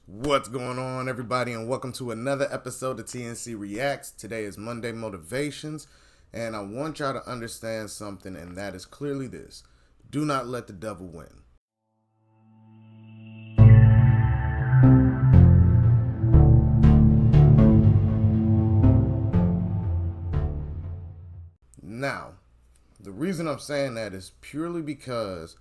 What's going on, everybody, and welcome to another episode of TNC Reacts. Today is Monday Motivations, and I want y'all to understand something, and that is clearly this: do not let the devil win. Now, the reason I'm saying that is purely because,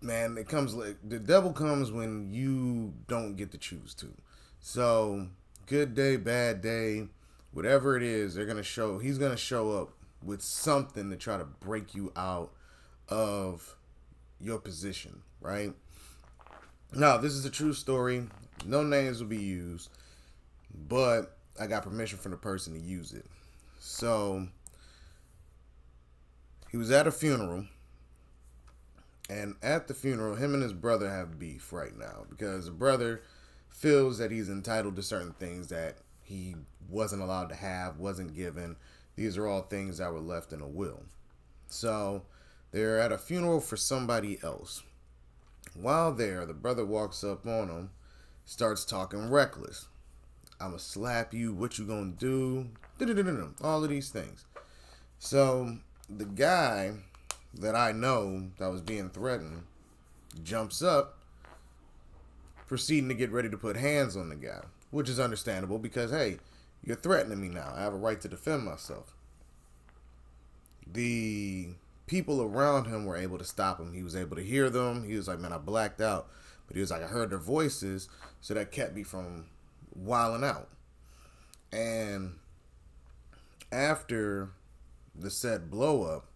man, the devil comes when you don't get to choose to. So, good day, bad day, whatever it is, he's gonna show up with something to try to break you out of your position, right? Now, this is a true story. No names will be used, but I got permission from the person to use it. So, he was at a funeral. And at the funeral, him and his brother have beef right now because the brother feels that he's entitled to certain things that he wasn't allowed to have, wasn't given. These are all things that were left in a will. So they're at a funeral for somebody else. While there, the brother walks up on him, starts talking reckless. I'ma slap you, what you gonna do? All of these things. So the guy that I know that was being threatened jumps up, proceeding to get ready to put hands on the guy, which is understandable because, hey, you're threatening me now. I have a right to defend myself. The people around him were able to stop him. He was able to hear them. He was like, man, I blacked out. But he was like, I heard their voices, so that kept me from wilding out. And after the said blow up,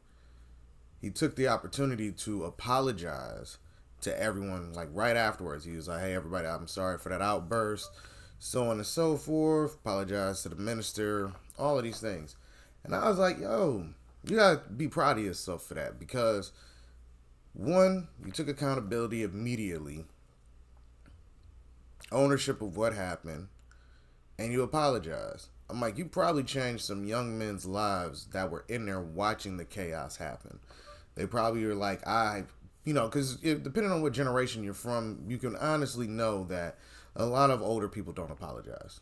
he took the opportunity to apologize to everyone, like right afterwards. He was like, hey, everybody, I'm sorry for that outburst, so on and so forth. Apologize to the minister, all of these things. And I was like, yo, you gotta be proud of yourself for that because, one, you took accountability immediately, ownership of what happened, and you apologized. I'm like, you probably changed some young men's lives that were in there watching the chaos happen. They probably were like, because depending on what generation you're from, you can honestly know that a lot of older people don't apologize.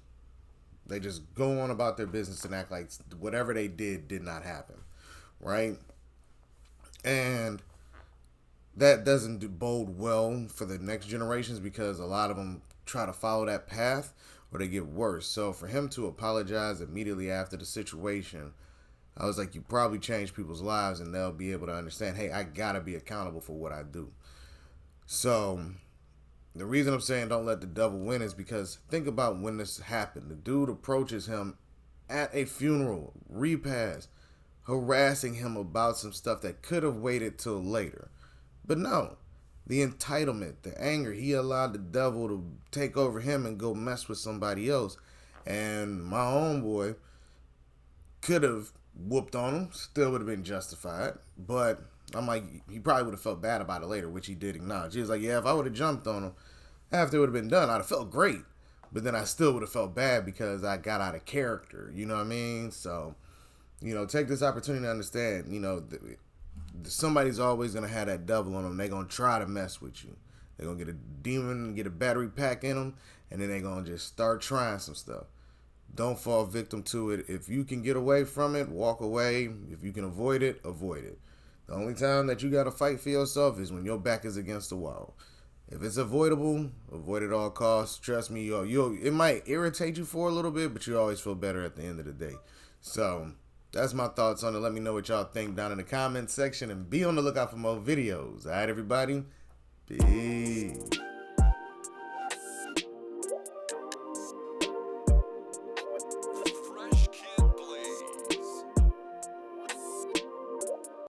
They just go on about their business and act like whatever they did not happen, right? And that doesn't bode well for the next generations because a lot of them try to follow that path or they get worse. So for him to apologize immediately after the situation, I was like, you probably change people's lives and they'll be able to understand, hey, I gotta be accountable for what I do. So the reason I'm saying don't let the devil win is because think about when this happened. The dude approaches him at a funeral, repast, harassing him about some stuff that could have waited till later. But no, the entitlement, the anger, he allowed the devil to take over him and go mess with somebody else. And my homeboy could have whooped on him, still would have been justified. But I'm like, he probably would have felt bad about it later, which he did acknowledge. He was like, yeah, if I would have jumped on him after it would have been done, I'd have felt great. But then I still would have felt bad because I got out of character. You know what I mean? So, take this opportunity to understand, somebody's always going to have that devil on them. They're going to try to mess with you. They're going to get a demon, get a battery pack in them, and then they're going to just start trying some stuff. Don't fall victim to it. If you can get away from it, walk away. If you can avoid it, avoid it. The only time that you got to fight for yourself is when your back is against the wall. If it's avoidable, avoid at all costs. Trust me, it might irritate you for a little bit, but you always feel better at the end of the day. So that's my thoughts on it. Let me know what y'all think down in the comments section and be on the lookout for more videos. All right, everybody? Peace.